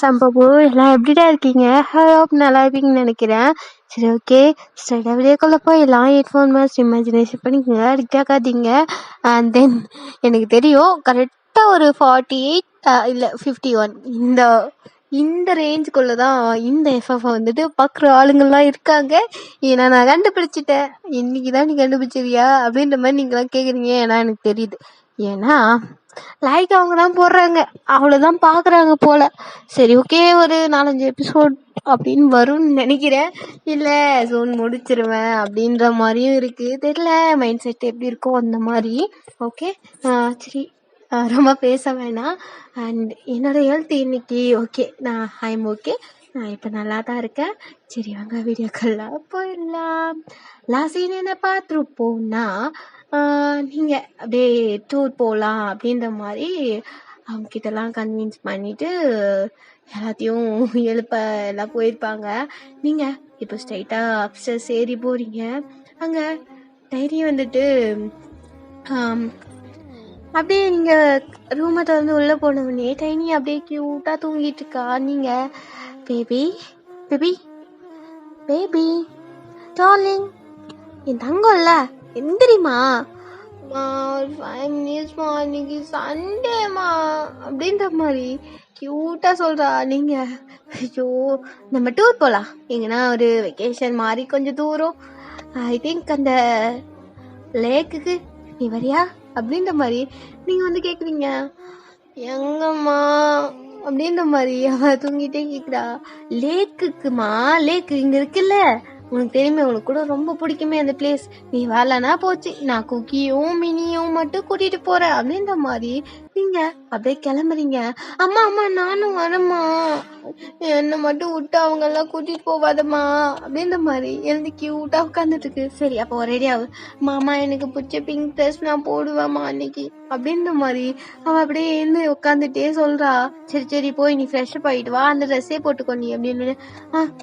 சம்பவு எல்லாம் எப்படிடா இருக்கீங்க? ஹோப் நல்லா இருப்பீங்கன்னு நினைக்கிறேன். சரி, ஓகே, ஸ்ட்ரைட்டாக வீடியோக்குள்ளே போயிடலாம். ஹெட்ஃபோன் மாதிரி இமேஜினேஷன் பண்ணிக்கோங்க, அடிக்காதீங்க. அண்ட் தென் எனக்கு தெரியும் கரெக்டாக ஒரு 48 இல்லை 51 இந்த ரேஞ்சுக்குள்ளே தான் இந்த எஃப்எஃப் வந்துட்டு பார்க்குற ஆளுங்கள்லாம் இருக்காங்க. ஏன்னா நான் கண்டுபிடிச்சிட்டேன். இன்னைக்கு தான் நீ கண்டுபிடிச்சிருவியா அப்படின்ற மாதிரி நீங்களாம் கேட்குறீங்க. ஏன்னா எனக்கு தெரியுது. ஏன்னா லைக் அவங்க தான் போடுறாங்க, அவ்வளோதான் பார்க்குறாங்க போல். சரி, ஓகே, ஒரு 4-5 எபிசோட் அப்படின்னு வரும்னு நினைக்கிறேன். இல்லை ஜோன் முடிச்சிருவேன் அப்படின்ற மாதிரியும் இருக்குது. தெரியல, மைண்ட் செட் எப்படி இருக்கோ அந்த மாதிரி. ஓகே, சரி, ரொம்ப பேச வேணாம். அண்ட் என்னோட ஹெல்த் இன்னைக்கு ஓகே, ஐம் ஓகே, நான் இப்போ நல்லா தான் இருக்கேன். சரி, வாங்க வீடியோக்கெல்லாம் போயிடலாம். லாஸ்ட் சீன் என்ன பார்த்துருப்போம்னா, நீங்கள் அப்படியே டூர் போகலாம் அப்படின்ற மாதிரி அவங்கக்கிட்டலாம் கன்வின்ஸ் பண்ணிவிட்டு எல்லாத்தையும் எழுப்ப எல்லாம் போயிருப்பாங்க. நீங்கள் இப்போ ஸ்ட்ரைட்டாக அப்ஸ்டர்ஸ் ஏறி போகிறீங்க. அங்கே டைரி வந்துட்டு அப்படியே நீங்கள் ரூமை திறந்து உள்ளே போனவுடனே டைனி அப்படியே க்யூட்டாக தூங்கிட்டு இருக்கா. நீங்கள் பேபி பேபி பேபி டார்லிங், என் தங்கம்ல, எந்திரிமா, ஒரு 5 மினிட்ஸ்மா, இன்னைக்கு சண்டேம்மா அப்படின்ற மாதிரி க்யூட்டாக சொல்கிறா. நீங்கள் ஐயோ, நம்ம டூர் போகலாம், எங்கன்னா ஒரு வெக்கேஷன் மாதிரி கொஞ்சம் தூரம், ஐ திங்க் அந்த லேக்குக்கு நீ வரியா அப்படின்ற மாதிரி நீங்கள் வந்து கேட்குறீங்க. எங்கம்மா அப்படின்ற மாதிரி அவ தூங்கிட்டே கேட்குறா. லேக்குக்குமா, லேக்கு இங்கே இருக்குல்ல, உனக்கு தெரியுமே, உனக்கு கூட ரொம்ப பிடிக்குமே அந்த பிளேஸ், நீ வரலனா போச்சு, நான் குக்கியும் மினியும் மட்டும் கூட்டிட்டு போறேன் அப்படின்ற மாதிரி நீங்க அப்படியே கிளம்புறீங்க. அம்மா அம்மா நானும் வரேம்மா, என்னை மட்டும் விட்டு அவங்க எல்லாம் கூட்டிட்டு போவாதம்மா அப்படின்ற மாதிரி எழுந்து கியூட்டா உட்காந்துட்டு இருக்கு. சரி, அப்போ ரெடி ஆகு. மாமா, எனக்கு பிடிச்ச பிங்க் ட்ரெஸ் நான் போடுவேம்மா அன்னைக்கு அப்படின்ற மாதிரி அவ அப்படியே எழுந்து உட்காந்துட்டே சொல்றா. சரி சரி, போய் நீ ஃப்ரெஷ் அப் ஆயிட்டு வா, அந்த ட்ரெஸ்ஸே போட்டுக்கோ நீ அப்படின்னு.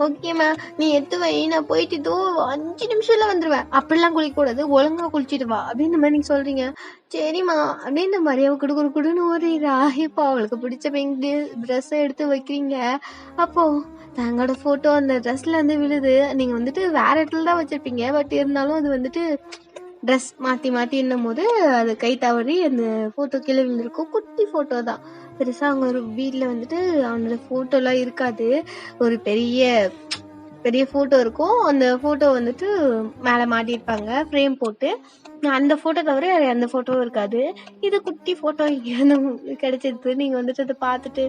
ஓகேம்மா, நீ எடுத்து வை, நான் போயிட்டு 5 நிமிஷம்ல வந்துருவேன், அப்படிலாம் குளிக்க கூடாது, ஒழுங்கா குளிச்சுட்டு வா அப்படின்ற மாதிரி நீங்க சொல்றீங்க. சரிம்மா அப்படின்ற மாதிரி அவ குடுன்னு ஓடுறா. இப்போ அவளுக்கு பிடிச்ச பிங்க் ட்ரெஸ்ஸை எடுத்து வைக்கிறீங்க. அப்போ தங்களோட போட்டோ அந்த ட்ரெஸ்ல இருந்து விழுது. நீங்க வந்துட்டு வேற இடத்துல தான் வச்சிருப்பீங்க, பட் இருந்தாலும் அது வந்துட்டு ட்ரெஸ் மாத்தி மாத்தின்னும் போது அது கை தவறி அந்த போட்டோ கீழே விழுந்திருக்கும். குட்டி போட்டோ தான், பெருசா அவங்க ஒரு வீட்டில் வந்துட்டு அவனோட போட்டோலாம் இருக்காது. ஒரு பெரிய போட்டோ இருக்கும். அந்த போட்டோ வந்துட்டு மேலே மாட்டியிருப்பாங்க ஃப்ரேம் போட்டு. அந்த போட்டோ தவிர அந்த போட்டோவும் இருக்காது. இது குட்டி போட்டோ இங்கே கிடைச்சிருக்கு. நீங்க வந்துட்டு அதை பார்த்துட்டு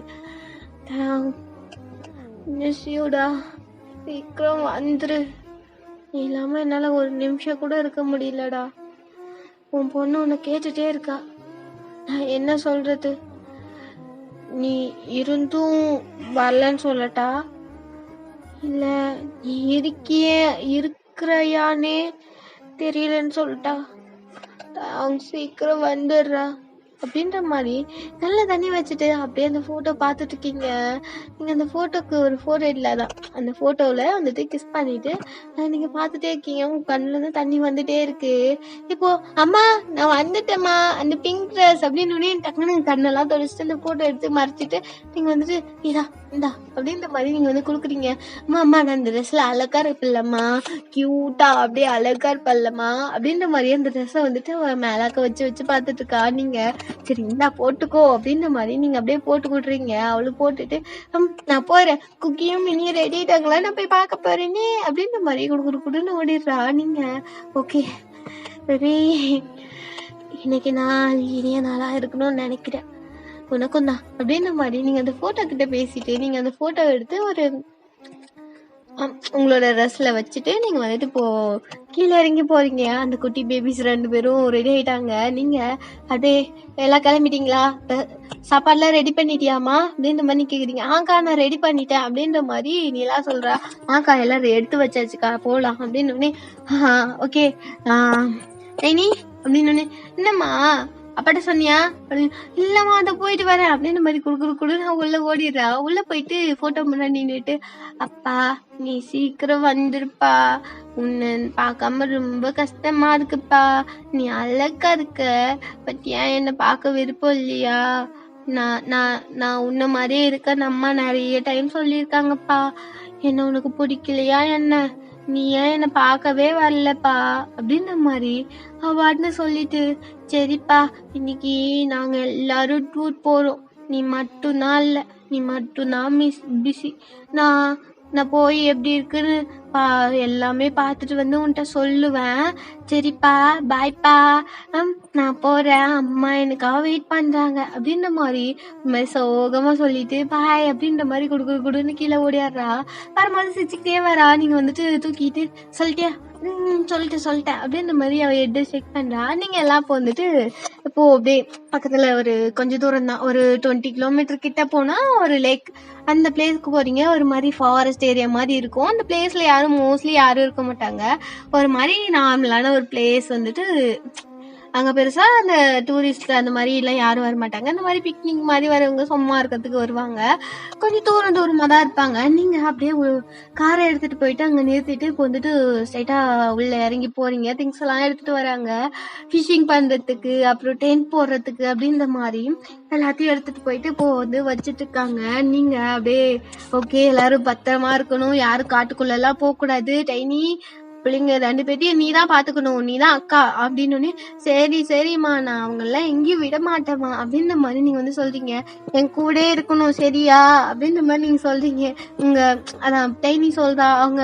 மிஸ்யூடா, சீக்கிரம் வந்துரு, நீ இல்லாம என்னால ஒரு நிமிஷம் கூட இருக்க முடியலடா, உன் பொண்ணு உன்னை கேட்டுட்டே இருக்கா, நான் என்ன சொல்றது, நீ இருந்தும் வரலன்னு சொல்லட்டா, இல்ல நீ இருக்கிறையானே தெரியலன்னு சொல்லிட்டா, அவங்க சீக்கிரம் வந்துடுறா அப்படின்ற மாதிரி நல்ல தண்ணி வச்சுட்டு அப்படியே அந்த போட்டோ பார்த்துட்டு இருக்கீங்க. நீங்க அந்த போட்டோக்கு ஒரு போட்டோ இல்லாதான் அந்த போட்டோல வந்துட்டு கிஸ் பண்ணிட்டு நீங்க பார்த்துட்டே இருக்கீங்க. உங்க கண்ணுல இருந்து தண்ணி வந்துட்டே இருக்கு. இப்போ அம்மா நான் வந்துட்டேம்மா அந்த பிங்க் ட்ரெஸ் அப்படின்னு டக்குன்னு கண்ணெல்லாம் தொடச்சிட்டு அந்த போட்டோ எடுத்து மறைச்சிட்டு நீங்க வந்துட்டு இதா இந்தா அப்படின்ற மாதிரி நீங்க வந்து கொடுக்குறீங்க. அம்மா நான் அந்த ட்ரெஸ்ல அழகா இருப்பில்லம்மா, கியூட்டா அப்படியே அழகா இருப்பல்லம்மா அப்படின்ற மாதிரி அந்த ட்ரெஸ்ஸை வந்துட்டு மேலாக்க வச்சு பார்த்துட்டு இருக்கா. நீங்க சரி இந்தா போட்டுக்கோ அப்படின்ற மாதிரி நீங்க அப்படியே போட்டு கொடுறீங்க. அவளும் போட்டுட்டு நான் போறேன், குக்கியும் மினியும் ரெடி ஆயிட்டாங்களா, நான் போய் பார்க்க போறேனே அப்படின்ற மாதிரி குடுன்னு ஓடிடுறா. நீங்க ஓகே சரி, இன்னைக்கு நான் இனிய நாளா இருக்கணும்னு நினைக்கிறேன், உனக்கும் தான் அப்படின்ற மாதிரி நீங்க அந்த போட்டோ கிட்ட பேசிட்டு நீங்க அந்த போட்டோ எடுத்து ஒரு உங்களோட ட்ரெஸ்ல வச்சுட்டு நீங்க வந்துட்டு கீழே இறங்கி போறீங்க. அந்த குட்டி பேபிஸ் 2 பேரும் ரெடி ஆயிட்டாங்க. நீங்க அப்படியே எல்லாம் கிளம்பிட்டீங்களா, சாப்பாடுலாம் ரெடி பண்ணிட்டியாமா அப்படின்ற மாதிரி கேக்குறீங்க. ஆக்கா நான் ரெடி பண்ணிட்டேன் அப்படின்ற மாதிரி நீ எல்லாம் சொல்றா. ஆக்கா எல்லாம் எடுத்து வச்சாச்சுக்கா போலாம் அப்படின்னு. ஓகே நீ அப்படின்னு என்னம்மா அப்பாட்ட சொன்னியா அப்படின்னு. இல்லம்மா அதை போயிட்டு வரேன் அப்படின்னு மாதிரி குடுன்னு உள்ள ஓடிடுறா. உள்ள போயிட்டு போட்டோ முன்னாடி நின்றுட்டு அப்பா நீ சீக்கிரம் வந்துருப்பா, உன்னை பார்க்காம ரொம்ப கஷ்டமா இருக்குப்பா, நீ அழகா இருக்க, பட் ஏன் என்னை பார்க்க விருப்பம் இல்லையா நான் நான் நான் உன்ன மாதிரியே இருக்கன்னு அம்மா நிறைய டைம் சொல்லியிருக்காங்கப்பா. என்ன உனக்கு பிடிக்கலையா என்ன? நீ ஏன் என்னை பார்க்கவே வரலப்பா அப்படின்ற மாதிரி அவாட்னு சொல்லிட்டு, சரிப்பா இன்னைக்கு நாங்க எல்லாரும் டூர் போறோம், நீ மட்டும்தான் இல்லை, நீ மட்டும்தான் பிஸி. நான் நான் போய் எப்படி இருக்குன்னு எல்லாமே பார்த்துட்டு வந்து உன்கிட்ட சொல்லுவேன். சரிப்பா பாய்ப்பா, நான் போறேன், அம்மா எனக்காக வெயிட் பண்றாங்க அப்படின்ற மாதிரி சோகமா சொல்லிட்டு பாய் அப்படின்ற மாதிரி குடுன்னு கீழே ஓடியாடுறா. வர மாதிரி சிரிச்சுக்கிட்டே வரா. நீங்க வந்துட்டு தூக்கிட்டு சொல்லிட்டியா சொல்லிட்டேன் அப்படின்ற மாதிரி அவ ஹெட் செக் பண்றா. நீங்க எல்லாம் இப்போ வந்துட்டு இப்போ அப்படியே பக்கத்துல ஒரு கொஞ்சம் தூரம் தான், ஒரு 20 கிலோமீட்டர் கிட்ட போனா ஒரு லேக், அந்த பிளேஸ்க்கு போறீங்க. ஒரு மாதிரி ஃபாரஸ்ட் ஏரியா மாதிரி இருக்கும். அந்த பிளேஸ்ல மோஸ்ட்லி யாரும் இருக்க மாட்டாங்க. ஒரு மாதிரி நார்மலான ஒரு பிளேஸ் வந்துட்டு, அங்க பெருசா அந்த டூரிஸ்ட் அந்த மாதிரி எல்லாம் யாரும் வர மாட்டாங்க. அந்த மாதிரி பிக்னிக் மாதிரி வரவங்க சும்மா இருக்கிறதுக்கு வருவாங்க. கொஞ்சம் தூரமா தான் இருப்பாங்க. நீங்க அப்படியே ஒரு காரை எடுத்துட்டு போயிட்டு அங்க நிறுத்திட்டு இப்போ வந்துட்டு ஸ்ட்ரைட்டா உள்ள இறங்கி போறீங்க. திங்ஸ் எல்லாம் எடுத்துட்டு வராங்க, ஃபிஷிங் பண்றதுக்கு, அப்புறம் டென்ட் போடுறதுக்கு அப்படின்ற மாதிரி எல்லாத்தையும் எடுத்துட்டு போயிட்டு இப்போ வந்து வச்சுட்டு இருக்காங்க. நீங்க அப்படியே ஓகே எல்லாரும் பத்திரமா இருக்கணும், யாரும் காட்டுக்குள்ள எல்லாம் போக கூடாது, டைனி பிள்ளைங்க 2 பேத்தையும் நீ தான் பாத்துக்கணும், நீ தான் அக்கா அப்படின்னு. சரிம்மா நான் அவங்க எல்லாம் எங்கேயும் விட மாட்டேம்மா அப்படின்ற மாதிரி நீங்க வந்து சொல்றீங்க. என் கூட இருக்கணும் சரியா அப்படின்ற மாதிரி நீங்க சொல்றீங்க. உங்க அதான் டைனி சொல்றா. அவங்க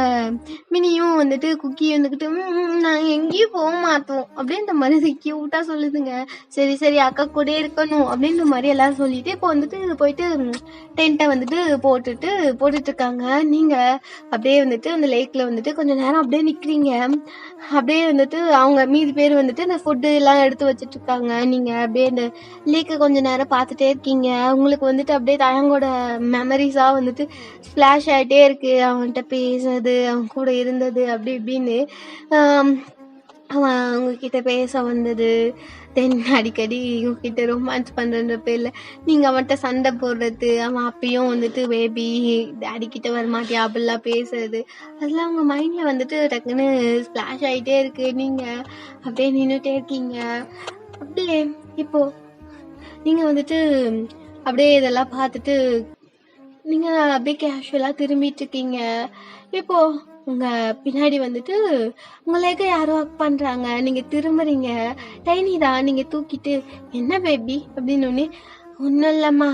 மினியும் வந்துட்டு குக்கி வந்துக்கிட்டு நாங்க எங்கேயும் போக மாட்டோம் அப்படின்ற மாதிரி கியூட்டா சொல்லுதுங்க. சரி அக்கா கூட இருக்கணும் அப்படின்ற மாதிரி எல்லாரும் சொல்லிட்டு இப்போ வந்துட்டு போயிட்டு டென்ட்டை வந்துட்டு போட்டுட்டு இருக்காங்க. நீங்க அப்படியே வந்துட்டு அந்த லேக்ல வந்துட்டு கொஞ்ச நேரம் அப்படியே நிக்கிறீங்க. அப்படியே வந்துட்டு அவங்க மீதி பேர் வந்துட்டு இந்த ஃபுட்டு எல்லாம் எடுத்து வச்சிட்டு இருக்காங்க. நீங்க அப்படியே இந்த லேக்க கொஞ்ச நேரம் பார்த்துட்டே இருக்கீங்க. உங்களுக்கு வந்துட்டு அப்படியே தயங்கோட மெமரிஸா வந்துட்டு ஸ்பிளாஷ் ஆயிட்டே இருக்கு. அவன்கிட்ட பேசுறது, அவன் கூட இருந்தது, அப்படி இப்படின்னு அவன் உங்ககிட்ட பேச வந்தது, தென் அடிக்கடி உங்ககிட்ட ரொமான்ஸ் பண்றன்ற பேர்ல நீங்க அவன்கிட்ட சண்டை போடுறது, அவன் அப்பயும் வந்துட்டு பேபி டாடி கிட்ட வரமாட்டியா அப்படிலாம் பேசுறது, அதெல்லாம் உங்க மைண்ட்ல வந்துட்டு டக்குன்னு ஸ்பிளாஷ் ஆயிட்டே இருக்கு. நீங்க அப்படியே நின்றுட்டே இருக்கீங்க. அப்படியே இப்போ நீங்க வந்துட்டு அப்படியே இதெல்லாம் பார்த்துட்டு நீங்க அப்படியே கேஷுவலா திரும்பிட்டு இருக்கீங்க. இப்போ உங்க பின்னாடி வந்துட்டு உங்களுக்கு யாரோ ஒர்க் பண்றாங்க. நீங்க திரும்புறீங்க. டைனி தான். நீங்க தூக்கிட்டு என்ன பேபி அப்படின்னு ஒன்னும் இல்லம்மா,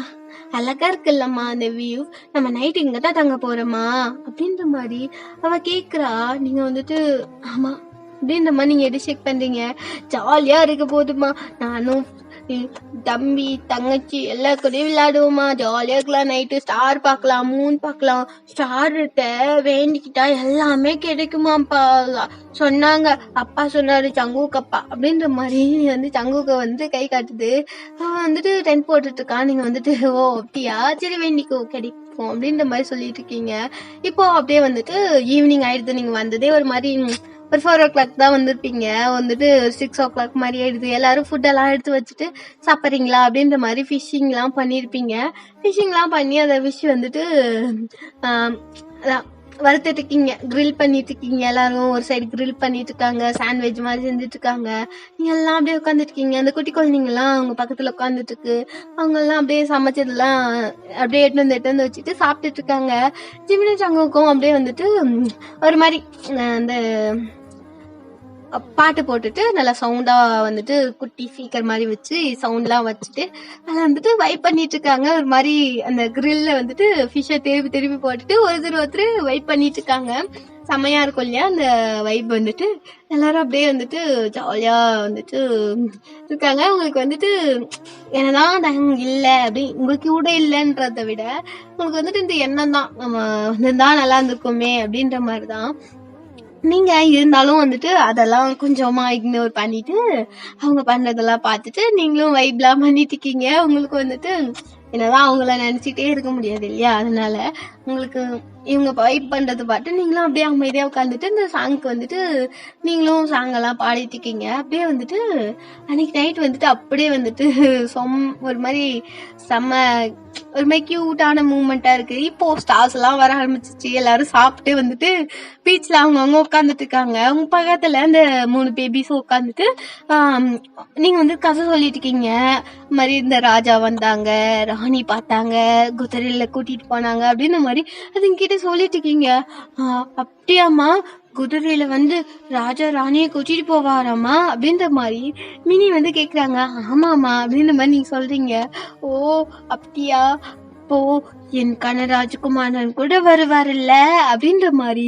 அழகா இருக்குல்லம்மா அந்த வியூ, நம்ம நைட் இங்கதான் தங்க போறோமா அப்படின்ற மாதிரி அவ கேக்குறா. நீங்க வந்துட்டு ஆமா அப்படின்ற மாதிரி நீங்க எது செக் பண்றீங்க. ஜாலியா இருக்க போதுமா, நானும் தம்பி தங்கச்சி எல்லா கூடயும் விளையாடுவோமா, ஜாலியா இருக்கலாம், நைட்டு ஸ்டார் பார்க்கலாம், மூன் பார்க்கலாம், ஸ்டார் இருக்க வேண்டிக்கிட்டா எல்லாமே கிடைக்குமாப்பா சொன்னாங்க. அப்பா சொன்னாரு சங்கூக் அப்பா அப்படின்ற மாதிரி வந்து சங்கூக்க வந்து கை காட்டுது. அவன் வந்துட்டு டென்ட் போட்டுட்டு இருக்கான். நீங்க வந்துட்டு ஓ அப்படியா சரி வேண்டிக்கோ கிடைக்கும் அப்படின்ற மாதிரி சொல்லிட்டு இருக்கீங்க. இப்போ அப்படியே வந்துட்டு ஈவினிங் ஆயிடுது. நீங்க வந்ததே ஒரு மாதிரி ஒரு 4 o'clock தான் வந்திருப்பீங்க. வந்துட்டு 6 o'clock மாதிரி ஆயிடுது. எல்லாரும் ஃபுட் எல்லாம் எடுத்து வச்சுட்டு சாப்பிட்றீங்களா அப்படின்ற மாதிரி ஃபிஷ்ஷிங்லாம் பண்ணியிருப்பீங்க. ஃபிஷ்ஷிங்லாம் பண்ணி அதை ஃபிஷ் வந்துட்டு அதான் வறுத்துட்டு இருக்கீங்க, கிரில் பண்ணிட்டு இருக்கீங்க. எல்லாரும் ஒரு சைடு கிரில் பண்ணிட்டு இருக்காங்க, சாண்ட்விச் மாதிரி செஞ்சுட்டு இருக்காங்க. நீங்க எல்லாம் அப்படியே உட்காந்துட்டு இருக்கீங்க. அந்த குட்டி குழந்தைங்கலாம் அவங்க பக்கத்துல உட்காந்துட்டு இருக்கு. அவங்க எல்லாம் அப்படியே சமைச்சதெல்லாம் அப்படியே எட்டு வந்து வச்சுட்டு சாப்பிட்டுட்டு இருக்காங்க. ஜிமினி சங்குக்கும் அப்படியே வந்துட்டு ஒரு மாதிரி அந்த பாட்டு போட்டுட்டு நல்லா சவுண்டா வந்துட்டு குட்டி ஸ்பீக்கர் மாதிரி வச்சு சவுண்ட்லாம் வச்சுட்டு அதை வந்துட்டு வைப் பண்ணிட்டு இருக்காங்க. ஒரு மாதிரி அந்த கிரில்ல வந்துட்டு ஃபிஷ்ஷை திருப்பி போட்டுட்டு ஒருத்தர் வைப் பண்ணிட்டு இருக்காங்க. செம்மையா இருக்கும் இல்லையா அந்த வைப் வந்துட்டு. எல்லாரும் அப்படியே வந்துட்டு ஜாலியா வந்துட்டு இருக்காங்க. உங்களுக்கு வந்துட்டு என்னதான் இல்லை அப்படி உங்களுக்கு கூட இல்லைன்றத விட உங்களுக்கு வந்துட்டு இந்த எண்ணம் தான், நம்ம வந்திருந்தா நல்லா இருந்திருக்குமே அப்படின்ற மாதிரிதான். நீங்க இருந்தாலும் வந்துட்டு அதெல்லாம் கொஞ்சமா இக்னோர் பண்ணிட்டு அவங்க பண்றதெல்லாம் பார்த்துட்டு நீங்களும் வைப்லாம் பண்ணிட்டு இருக்கீங்க. உங்களுக்கு வந்துட்டு என்னதான் அவங்கள நினைச்சிட்டே இருக்க முடியாது இல்லையா, அதனால உங்களுக்கு இவங்க வைப் பண்றது பார்த்து நீங்களும் அப்படியே அமைதியா உட்காந்துட்டு இந்த சாங்க்கு வந்துட்டு நீங்களும் சாங்கெல்லாம் பாடிட்டு இருக்கீங்க. அப்படியே வந்துட்டு அன்னைக்கு நைட் வந்துட்டு அப்படியே வந்துட்டு ஒரு மாதிரி செம்ம ஒரு மாதிரி கியூட்டான மூமெண்டா இருக்கு. இப்போ ஸ்டார்ஸ் எல்லாம் வர ஆரம்பிச்சிச்சு. எல்லாரும் சாப்பிட்டு வந்துட்டு பீச்ல அவங்கவுங்க உட்காந்துட்டு இருக்காங்க. அவங்க பக்கத்துல அந்த 3 பேபிஸும் உட்காந்துட்டு நீங்க வந்து கதை சொல்லிட்டு இருக்கீங்க. மாதிரி இந்த ராஜா வந்தாங்க, ராணி பார்த்தாங்க, குதிரையில கூட்டிட்டு போனாங்க அப்படின்னு மாதிரி அதுங்கிட்ட சொல்லிட்டு இருக்கீங்க. அப்படியாம்மா, குதிரையில வந்து ராஜா ராணியை கூட்டிட்டு போவாராமா அப்படின்ற மாதிரி மினி வந்து கேக்குறாங்க. ஆமாமா அப்படின்ற மாதிரி நீங்க சொல்றீங்க. ஓ அப்படியா, இப்போ என் கண்ண ராஜகுமாரன் கூட வருவாருல்ல அப்படின்ற மாதிரி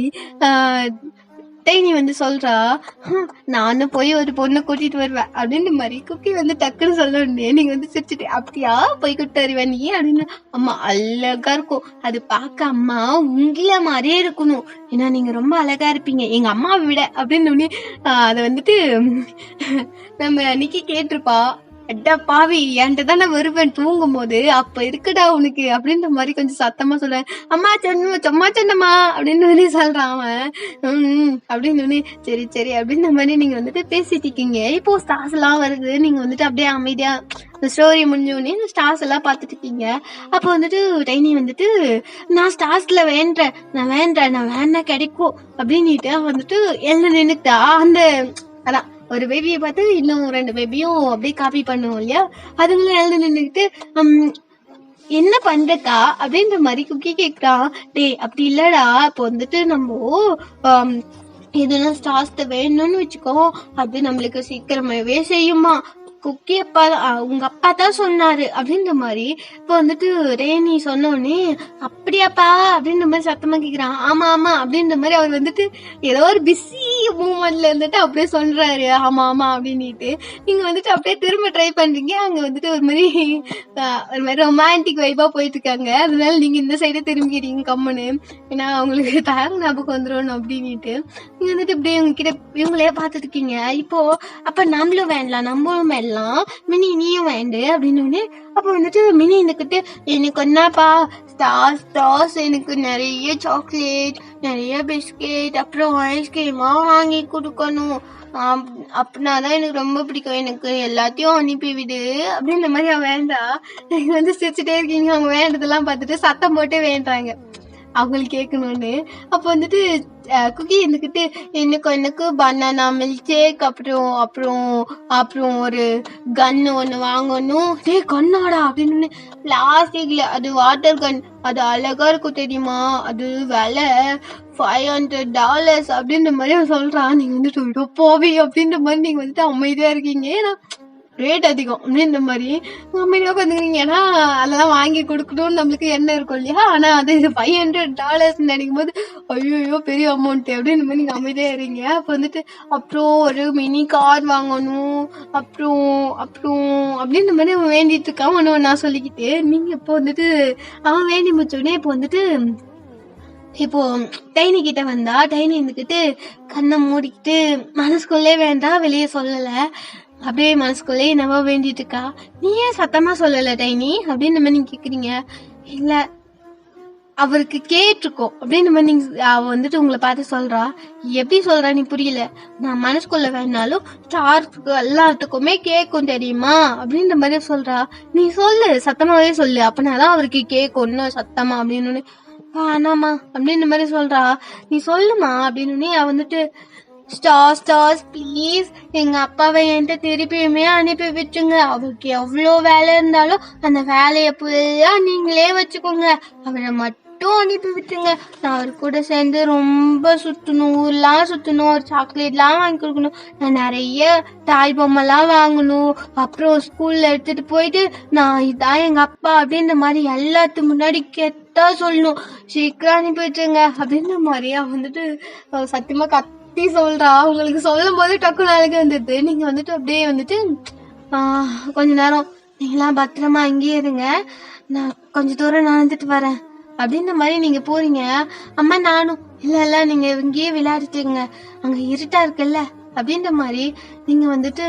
டைனி வந்து சொல்றா. நானும் போய் ஒரு பொண்ணை கூட்டிட்டு வருவேன் அப்படின்ற மாதிரி குக்கி வந்து டக்குன்னு சொல்ல உடனே நீங்க வந்து சிரிச்சுட்டு அப்படியா போய் கூட்டு வருவேன் நீ அப்படின்னு. அம்மா அழகா இருக்கும் அது பார்க்க, அம்மா உங்கள மாதிரியே இருக்கணும், ஏன்னா நீங்க ரொம்ப அழகா இருப்பீங்க எங்க அம்மாவை விட அப்படின்னு அதை வந்துட்டு நம்ம நிக்கி கேட்டிருப்பா. அட்டா பாவி, என்கிட்ட தான் நான் வருவேன் தூங்கும் போது, அப்ப இருக்குடா உனக்கு அப்படின்ற மாதிரி கொஞ்சம் சத்தமா சொல்றேன். அம்மா சும்மா சொன்னம்மா அப்படின்னு சொல்றான் அவன். அப்படின்னு சரி சரி அப்படின்ற மாதிரி நீங்க வந்துட்டு பேசிட்டு இருக்கீங்க. இப்போ ஸ்டார்ஸ் எல்லாம் வருது, நீங்க வந்துட்டு அப்படியே அமைதியா ஸ்டோரி முடிஞ்சோடனே இந்த ஸ்டார்ஸ் எல்லாம் பாத்துட்டு இருக்கீங்க. அப்போ வந்துட்டு டைனி வந்துட்டு நான் ஸ்டார்ஸ்ல நான் வேண்டா கிடைக்கும் அப்படின்னுட்டு வந்துட்டு எழுந்து நின்னுட்டா. அந்த அதான் ஒரு பேபியை பார்த்து இன்னும் 2 பேபியும் அப்படியே காப்பி பண்ணுவோம் இல்லையா, அதுங்களும் எழுந்து நின்றுக்கிட்டு என்ன பண்றக்கா அப்படின்ற மாதிரி குக்கி கேக்குறான். டே அப்படி இல்லடா, இப்போ வந்துட்டு நம்ம எதுனா ஸ்டார்ஸ் வேணும்னு வச்சுக்கோ, அது நம்மளுக்கு சீக்கிரமாவே செய்யுமா. குக்கி அப்பா உங்க அப்பா தான் சொன்னாரு அப்படின்ற மாதிரி இப்போ வந்துட்டு ரேணி சொன்னோடனே அப்படியாப்பா அப்படின்ற மாதிரி சத்தமா கேக்குறான். ஆமா ஆமா அப்படின்ற மாதிரி அவர் வந்துட்டு ஏதோ ஒரு பிஸி மூமெண்ட்ல இருந்துட்டு அப்படியே சொல்றாரு ஆமா ஆமா அப்படின்னுட்டு. நீங்க வந்துட்டு அப்படியே திரும்ப ட்ரை பண்றீங்க. அங்க வந்துட்டு ஒரு மாதிரி ரொமான்டிக் வைபா போயிட்டு இருக்காங்க. அதனால நீங்க இந்த சைடே திரும்பிக்கிறீங்க கம்முன்னு, ஏன்னா அவங்களுக்கு தயார் ஞாபகம் வந்துடும் அப்படின்னுட்டு. நீங்க வந்துட்டு இப்படியே உங்ககிட்ட இவங்களே பாத்துட்டு இருக்கீங்க. இப்போ அப்ப நம்மளும் வேண்டலாம் மினி நீயும் வேண்டு அப்படின்னு. அப்ப வந்துட்டு மினி இருந்துகிட்டு எனக்கு என்னப்பா ஸ்டார்ஸ் எனக்கு நிறைய சாக்லேட், நிறைய பிஸ்கெட், அப்புறம் ஐஸ்கிரீமா வாங்கி கொடுக்கணும், அப்படின்னாதான் எனக்கு ரொம்ப பிடிக்கும், எனக்கு எல்லாத்தையும் அனுப்பி விடு அப்படின்ற மாதிரி அவன் வேண்டா. நீங்க வந்து சிரிச்சுட்டே இருக்கீங்க. அவங்க வேண்டதெல்லாம் பார்த்துட்டு சத்தம் போட்டே வேண்டாங்க அவங்களுக்கு கேட்கணும்னு. அப்ப வந்துட்டு குக்கி இருந்துகிட்டு எனக்கு பனானா மில்க் ஷேக், அப்புறம் ஒரு கன்னு ஒண்ணு வாங்கணும். டே கண்ணாடா அப்படின்னு, பிளாஸ்டிக்ல, அது வாட்டர் கன், அது அழகா இருக்கும் தெரியுமா, அது விலை $500 அப்படின்ற மாதிரி அவன் சொல்றான். நீங்க வந்துட்டு போவி அப்படின்ற மாதிரி நீங்க வந்துட்டு அமைதியா இருக்கீங்க. ஏன்னா ரேட் அதிகம் அப்படின்ற மாதிரி அமைதியா உட்காந்துக்கிறீங்க. ஏன்னா அதெல்லாம் வாங்கி கொடுக்கணும்னு நம்மளுக்கு என்ன இருக்கும் இல்லையா. ஆனா அது $500 நினைக்கும் போது ஐயோ பெரிய அமௌண்ட் அப்படின்ற மாதிரி நீங்க அமைதியா இருங்க. அப்ப வந்துட்டு அப்புறம் ஒரு மினி கார் வாங்கணும், அப்புறம் அப்படின்ற மாதிரி அவன் வேண்டிட்டு இருக்கான். நான் சொல்லிக்கிட்டு நீங்க இப்போ வந்துட்டு அவன் வேண்டி முடிச்சோடனே இப்போ வந்துட்டு இப்போ டைனி கிட்ட வந்தா, டைனி இருந்துக்கிட்டு கண்ணை மூடிக்கிட்டு மனசுக்குள்ளே வேண்டாம் வெளியே சொல்லல, அப்படியே மனசுக்குள்ளே என்னவோ வேண்டிட்டு இருக்கா. நீ ஏன் சத்தமா சொல்லல டைனி அப்படின்னு மாதிரி நீங்க கேக்குறீங்க. இல்ல அவருக்கு கேட்டிருக்கோம் அப்படின்னு மாதிரி நீங்க அவ வந்துட்டு உங்களை பார்த்து சொல்றா. எப்படி சொல்றா நீ புரியல. நான் மனசுக்குள்ள வேணாலும் ஸ்டார்க்கு எல்லாத்துக்குமே கேட்கும் தெரியுமா அப்படின்ற மாதிரி சொல்றா. நீ சொல்லு, சத்தமாவே சொல்லு, அப்பனாதான் அவருக்கு கேட்கும் இன்னும் சத்தமா அப்படின்னு. ஆனாமா அப்படின்ற மாதிரி சொல்றா. நீ சொல்லுமா அப்படின்னு. அவ வந்துட்டு ஸ்டார்ஸ் ப்ளீஸ் எங்க அப்பாவை என்கிட்ட திருப்பியுமே அனுப்பி விட்டுருங்க, அவருக்கு எவ்வளோ வேலை இருந்தாலும் அந்த வேலையை ஃபுல்லா நீங்களே வச்சுக்கோங்க, அவரை மட்டும் அனுப்பி விட்டுருங்க. நான் அவர் கூட சேர்ந்து ரொம்ப சுத்தணும், ஊர்லாம் சுத்தணும், ஒரு சாக்லேட்லாம் வாங்கி கொடுக்கணும், நான் நிறைய தாய் பொம்மைலாம் வாங்கணும், அப்புறம் ஸ்கூல்ல எடுத்துட்டு போயிட்டு நான் இதான் எங்க அப்பா அப்படின்ற மாதிரி எல்லாத்துக்கு முன்னாடி கெட்டா சொல்லணும், சீக்கிரம் அனுப்பி விட்டுருங்க அப்படின்ற மாதிரியா வந்துட்டு சத்தியமா சொல்றா. உங்களுக்கு சொல்லும் போது டக்குனு அழகு வந்துடுது. நீங்க வந்துட்டு அப்படியே வந்துட்டு கொஞ்ச நேரம் நீங்களாம் பத்திரமா அங்கேயே இருங்க, நான் கொஞ்ச தூரம் நடந்துட்டு வரேன் அப்படின்ற மாதிரி நீங்க போறீங்க. அம்மா நானும் இல்ல நீங்க இங்கேயே விளையாடிட்டுங்க, அங்க இருட்டா இருக்குல்ல அப்படின்ற மாதிரி நீங்க வந்துட்டு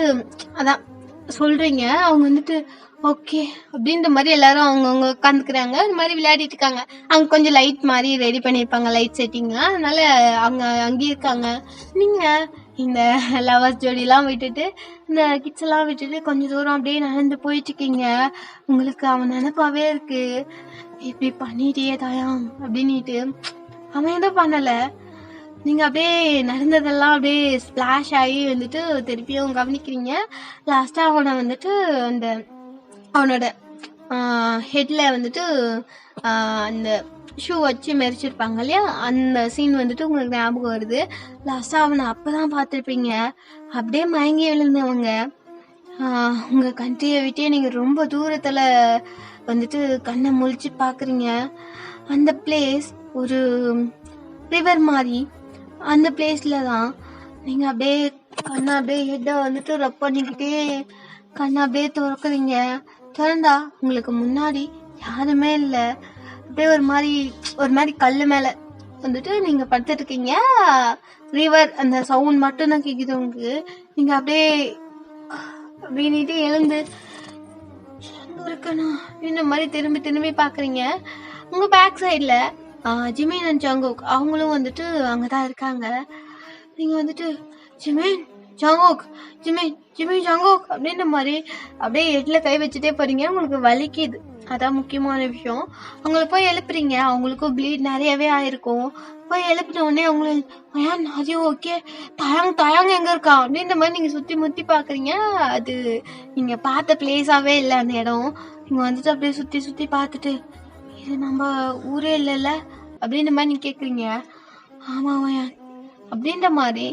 அதான் சொல்றீங்க. அவங்க வந்துட்டு ஓகே அப்படின்ற மாதிரி எல்லாரும் அவங்கவுங்க உட்காந்துக்கிறாங்க. இந்த மாதிரி விளையாடிட்டு இருக்காங்க. அங்க கொஞ்சம் லைட் மாதிரி ரெடி பண்ணிருப்பாங்க, லைட் செட்டிங்லாம், அதனால அவங்க அங்கேயே இருக்காங்க. நீங்க இந்த லவர்ஸ் ஜோடிலாம் விட்டுட்டு இந்த கிட்ஸ் எல்லாம் விட்டுட்டு கொஞ்ச தூரம் அப்படியே நடந்து போயிட்டு இருக்கீங்க. உங்களுக்கு அவன் நினைப்பாவே இருக்கு, இப்படி பண்ணிட்டே தாயாம் அப்படின்னுட்டு. அவன் எதுவும் பண்ணல, நீங்க அப்படியே நடந்ததெல்லாம் அப்படியே ஸ்பிளாஷ் ஆகி வந்துட்டு திருப்பியும் கவனிக்கிறீங்க. லாஸ்டா அவனை வந்துட்டு அந்த அவனோட ஹெட்ல வந்துட்டு அந்த ஷூ வச்சு மெரிச்சிருப்பாங்க இல்லையா, அந்த சீன் வந்துட்டு உங்களுக்கு ஞாபகம் வருது. லாஸ்டா அவனை அப்பதான் பார்த்துருப்பீங்க. அப்படியே மயங்கி விழுந்தவங்க உங்க கண்ட்ரியை விட்டே நீங்க ரொம்ப தூரத்துல வந்துட்டு கண்ணை முழிச்சு பாக்குறீங்க. அந்த பிளேஸ் ஒரு ரிவர் மாதிரி. அந்த பிளேஸ்ல தான் நீங்க அப்படியே கண்ணை அப்படியே ஹெட்டை வந்துட்டு ரப் பண்ணிக்கிட்டே கண்ணை அப்படியே திறக்குறீங்க. திறந்தா உங்களுக்கு முன்னாடி யாருமே இல்லை. அப்படியே ஒரு மாதிரி கல்லு மேல வந்துட்டு நீங்க படுத்துட்டு இருக்கீங்க. ரிவர் அந்த சவுண்ட் மட்டும் தான் கேக்குது உங்களுக்கு. நீங்க அப்படியே அப்படின்ட்டு எழுந்து இருக்கணும் இந்த மாதிரி திரும்பி திரும்பி பாக்குறீங்க. உங்க பேக் சைட்ல ஜிமின் அண்ட் ஜங்குக் அவங்களும் வந்துட்டு அங்கதான் இருக்காங்க. நீங்க வந்துட்டு ஜிமின் ஜங்குக் ஜிமின் ஜங்குக் அப்படின்ற மாதிரி அப்படியே ஹெட்ல கை வச்சுட்டே போறீங்க. உங்களுக்கு வலிக்குது, அதான் முக்கியமான விஷயம். அவங்கள போய் எழுப்புறீங்க. அவங்களுக்கும் ப்ளீட் நிறையவே ஆயிருக்கும். போய் எழுப்பின உடனே அவங்களுக்கு நிறைய ஓகே தயாங்க எங்க இருக்கா அப்படின்ற மாதிரி நீங்க சுத்தி முத்தி பாக்குறீங்க. அது நீங்க பார்த்த பிளேஸாவே இல்லை அந்த இடம். நீங்க வந்துட்டு அப்படியே சுத்தி சுத்தி பார்த்துட்டு இது நம்ம ஊரே இல்லைல்ல அப்படின்ற மாதிரி நீங்க கேக்குறீங்க. ஆமா அப்படின்ற மாதிரி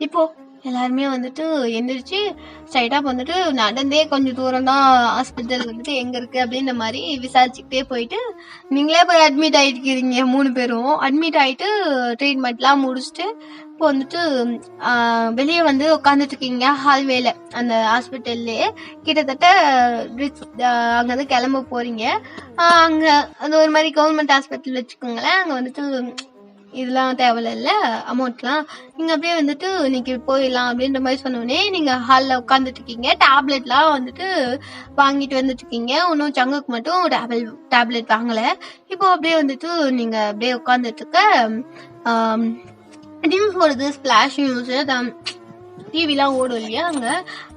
இப்போ எல்லாருமே வந்துட்டு எந்திரிச்சு ஸ்ட்ரைட்டா வந்துட்டு நடந்தே கொஞ்சம் தூரம் தான் ஹாஸ்பிட்டல் வந்துட்டு எங்க இருக்கு அப்படின்ற மாதிரி விசாரிச்சுக்கிட்டே போயிட்டு நீங்களே போய் அட்மிட் ஆயிட்டுக்கிறீங்க. 3 பேரும் அட்மிட் ஆயிட்டு ட்ரீட்மெண்ட்லாம் முடிச்சுட்டு இப்போ வந்துட்டு வெளியே வந்து உட்காந்துட்டு இருக்கீங்க ஹால்வேல. அந்த ஹாஸ்பிட்டல்லே கிட்டத்தட்ட அங்கேருந்து கிளம்ப போறீங்க. அங்க அது ஒரு மாதிரி கவர்மெண்ட் ஹாஸ்பிட்டல் வச்சுக்கோங்களேன். அங்க வந்துட்டு இதெல்லாம் தேவையில்ல அமௌண்ட்லாம். நீங்க அப்படியே வந்துட்டு இன்னைக்கு போயிடலாம் அப்படின்ற மாதிரி சொன்னோடனே நீங்க ஹாலில் உட்காந்துட்டு இருக்கீங்க. டேப்லெட்லாம் வந்துட்டு வாங்கிட்டு வந்துட்டு இருக்கீங்க. இன்னும் சங்குக்கு மட்டும் டேப்லெட் வாங்கலை. இப்போ அப்படியே வந்துட்டு நீங்க அப்படியே உட்காந்துட்டு இருக்க நியூஸ் ஓடுது, ஸ்பிளாஷ் நியூஸ், டிவிலாம் ஓடும் இல்லையா அங்க.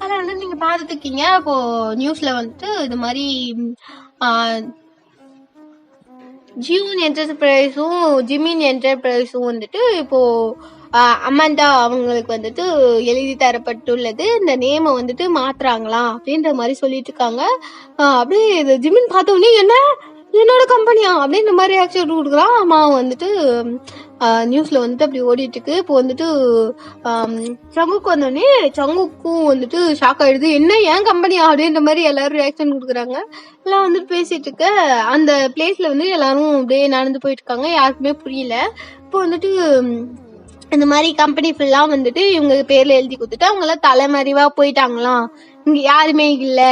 அதில் வந்து நீங்க பார்த்துட்டு இருக்கீங்க. அப்போ நியூஸ்ல வந்துட்டு இது மாதிரி ஜியூன் என்டர்பிரைஸும் ஜிமின் என்டர்பிரைஸும் வந்துட்டு இப்போ அமாண்டா அவங்களுக்கு வந்துட்டு எழுதி தரப்பட்டுள்ளது, இந்த நேமை வந்துட்டு மாத்துறாங்களாம் அப்படின்ற மாதிரி சொல்லிட்டு இருக்காங்க. அப்படியே ஜிமின் பார்த்தோன்னே என்னோட கம்பெனியா அப்படின்ற மாதிரி ஆக்சுவல் கொடுக்குறான். அம்மா வந்துட்டு நியூஸ்ல வந்துட்டு அப்படி ஓடிட்டு இருக்கு. இப்போ வந்துட்டு சங்குக்கு வந்தோடனே சங்குக்கும் வந்துட்டு ஷாக் ஆயிடுது. என்ன ஏன் கம்பெனியா அப்படின்ற மாதிரி எல்லாரும் ரியாக்ஷன் கொடுக்குறாங்க. எல்லாம் வந்துட்டு பேசிட்டு இருக்க அந்த பிளேஸ்ல வந்து எல்லாரும் அப்படியே நடந்து போயிட்டு இருக்காங்க. யாருக்குமே புரியல. இப்போ வந்துட்டு இந்த மாதிரி கம்பெனி ஃபுல்லா வந்துட்டு இவங்க பேர்ல எழுதி கொடுத்துட்டு அவங்க எல்லாம் தலைமறைவா போயிட்டாங்களாம். இங்க யாருமே இல்ல,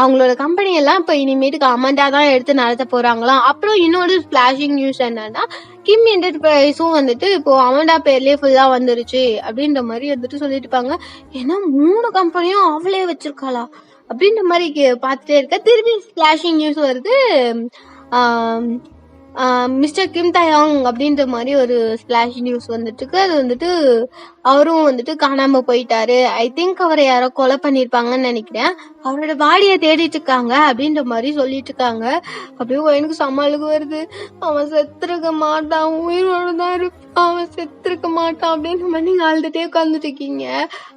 அவங்களோட கம்பெனி எல்லாம் இப்ப இனிமேட்டுக்கு அமண்டா தான் எடுத்து நடத்த போறாங்களாம். அப்புறம் இன்னொரு ஸ்பிளாஷிங் நியூஸ் என்னன்னா, கிம் என்டர்பிரைஸும் வந்துட்டு இப்போ அமண்டா பேர்லயே ஃபுல்லா வந்துருச்சு அப்படின்ற மாதிரி வந்துட்டு சொல்லிட்டு இருப்பாங்க. ஏன்னா 3 கம்பெனியும் அவளே வச்சிருக்காளா அப்படின்ற மாதிரி பார்த்துட்டே இருக்க. திரும்பி ஸ்பிளாஷிங் நியூஸ் வருது. மிஸ்டர் கிம் தயாங் அப்படின்ற மாதிரி ஒரு ஸ்பிளாஷ் நியூஸ் வந்துட்டு இருக்கு. அது வந்துட்டு அவரும் வந்துட்டு காணாம போயிட்டாரு. ஐ திங்க் அவரை யாரோ கொலை பண்ணிருப்பாங்கன்னு நினைக்கிறேன். அவரோட பாடியை தேடிட்டு இருக்காங்க அப்படின்ற மாதிரி சொல்லிட்டு இருக்காங்க. அப்படியே எனக்கு சமாளுக்கு வருது. அவன் செத்துருக்க மாட்டான், உயிரோட தான் இருப்பான், அவன் செத்துருக்க மாட்டான் அப்படின்ற மாதிரி நீங்க அழுதுட்டே உட்காந்துட்டு இருக்கீங்க.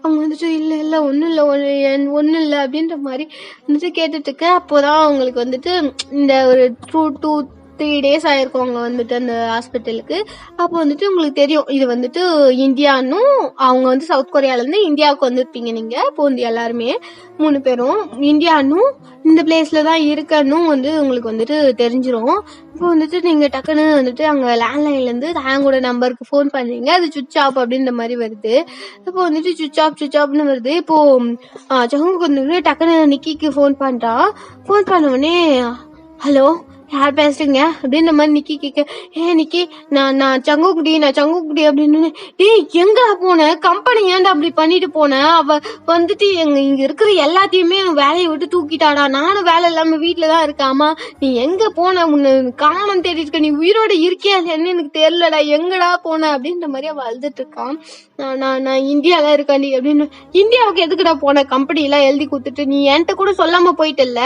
அவங்க வந்துட்டு இல்ல ஒன்னும் இல்ல அப்படின்ற மாதிரி வந்துட்டு கேட்டுட்டு இருக்க. அப்போதான் அவங்களுக்கு வந்துட்டு இந்த ஒரு 2-3 days ஆயிருக்கும் அவங்க வந்துட்டு அந்த ஹாஸ்பிட்டலுக்கு. அப்போ வந்துட்டு உங்களுக்கு தெரியும் இது வந்துட்டு இந்தியானும், அவங்க வந்து சவுத் கொரியால இருந்து இந்தியாவுக்கு வந்திருப்பீங்க நீங்க. இப்போ வந்து எல்லாருமே 3 பேரும் இந்தியானும் இந்த பிளேஸ்ல தான் இருக்கணும் வந்து உங்களுக்கு வந்துட்டு தெரிஞ்சிரும். இப்போ வந்துட்டு நீங்க டக்குன்னு வந்துட்டு அங்க லேண்ட்லைன்ல இருந்து தாயங்கோட நம்பருக்கு ஃபோன் பண்றீங்க. அது சுவிட்ச் ஆஃப் அப்படின்ற மாதிரி வருது. இப்போ வந்துட்டு சுவிட்ச் ஆஃப்னு வருது. இப்போ ஜங்குக்கு வந்து டக்குன்னு நிக்கிக்கு ஃபோன் பண்றான். ஃபோன் பண்ண உடனே ஹலோ யார் பேசுறீங்க அப்படின்ற மாதிரி நிக்கி கேட்க, நிக்கி நான் சங்குக்குடி அப்படின்னு. டேய் எங்கடா போன, கம்பெனி ஏன்டா அப்படி பண்ணிட்டு போன, அவ வந்துட்டு இங்க இருக்கிற எல்லாத்தையுமே வேலையை விட்டு தூக்கிட்டாடா, நானும் வேலை இல்லாம வீட்டுலதான் இருக்காமா, நீ எங்க போன, உன்னை காணம் தேடிட்டு இருக்க, நீ உயிரோட இருக்கியா இல்லையான்னு எனக்கு தெரியலடா, எங்கடா போன அப்படின்ற மாதிரி அவ அழுதுட்டு இருக்கான். நான் இந்தியால இருக்கேன் அப்படின்னு. இந்தியாவுக்கு எதுக்குடா போன, கம்பெனி எல்லாம் எழுதி கொடுத்துட்டு நீ என்கிட்ட கூட சொல்லாம போயிட்டல,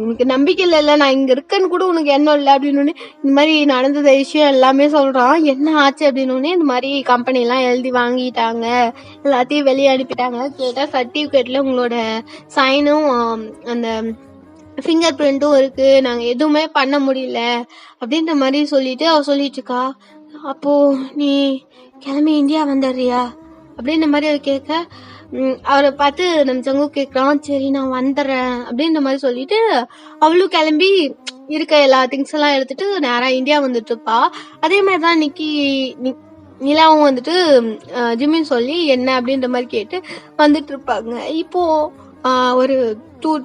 உனக்கு நம்பிக்கை இல்ல, நான் இங்க இருக்கேன்னு கூட உனக்கு என்ன இல்லை அப்படின்னு. இந்த மாதிரி நடந்தத விஷயம் எல்லாமே சொல்றான். என்ன ஆச்சு அப்படின்னு. இந்த மாதிரி கம்பெனி எல்லாம் எழுதி வாங்கிட்டாங்க, எல்லாத்தையும் வெளியே அனுப்பிட்டாங்க. கேட்டா சர்டிபிகேட்ல உங்களோட சைனும் அந்த ஃபிங்கர் பிரிண்டும் இருக்கு, நாங்க எதுவுமே பண்ண முடியல அப்படின்ற மாதிரி சொல்லிட்டு அவ சொல்லிட்டு இருக்கா. அப்போ நீ கிளம்பி இந்தியா வந்துடுறியா அப்படின்ற மாதிரி அவ கேட்க, அவரை பார்த்து நம்ம சங்கு கேட்கறான், சரி நான் வந்துடுறேன் அப்படின்ற மாதிரி சொல்லிட்டு அவளும் கிளம்பி இருக்க எல்லா திங்ஸ் எல்லாம் எடுத்துட்டு நேரா இந்தியா வந்துட்டு இருப்பா. அதே மாதிரிதான் நிலாவும் வந்துட்டு ஜிம்மின்னு சொல்லி என்ன அப்படின்ற மாதிரி கேட்டு வந்துட்டு இருப்பாங்க. இப்போ ஒரு 3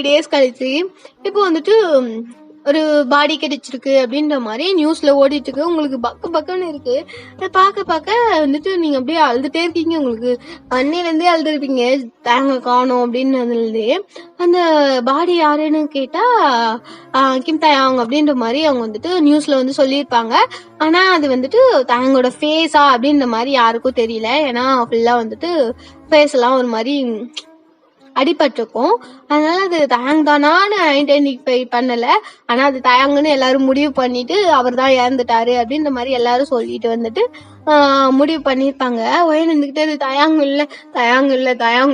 days கழிச்சு இப்போ வந்துட்டு ஒரு பாடி கிடைச்சிருக்கு அப்படின்ற மாதிரி நியூஸ்ல ஓடிட்டு இருக்கு. உங்களுக்கு பக்குன்னு இருக்கு. அதை பார்க்க வந்துட்டு நீங்க அப்படியே அழுதுட்டே இருக்கீங்க. உங்களுக்கு அன்னையிலேருந்தே அழுதுருப்பீங்க, தேங்க காணும் அப்படின்னதுலேருந்தே. அந்த பாடி யாருன்னு கேட்டா கிம் தயாங் அப்படின்ற மாதிரி அவங்க வந்துட்டு நியூஸ்ல வந்து சொல்லியிருப்பாங்க. ஆனா அது வந்துட்டு தயாங்கோட ஃபேஸா அப்படின்ற மாதிரி யாருக்கும் தெரியல. ஏன்னா ஃபுல்லா வந்துட்டு ஃபேஸ் எல்லாம் ஒரு மாதிரி அடிபட்டிருக்கும். அதனால அது தயாங் தானான்னு ஐடென்டிஃபை பண்ணல. ஆனா அது தயாங்குன்னு எல்லாரும் முடிவு பண்ணிட்டு அவர் தான் இறந்துட்டாரு அப்படின்ற மாதிரி எல்லாரும் சொல்லிட்டு வந்துட்டு முடிவு பண்ணிருப்பாங்க. ஒயன் இருந்துகிட்டே அது தயாங்க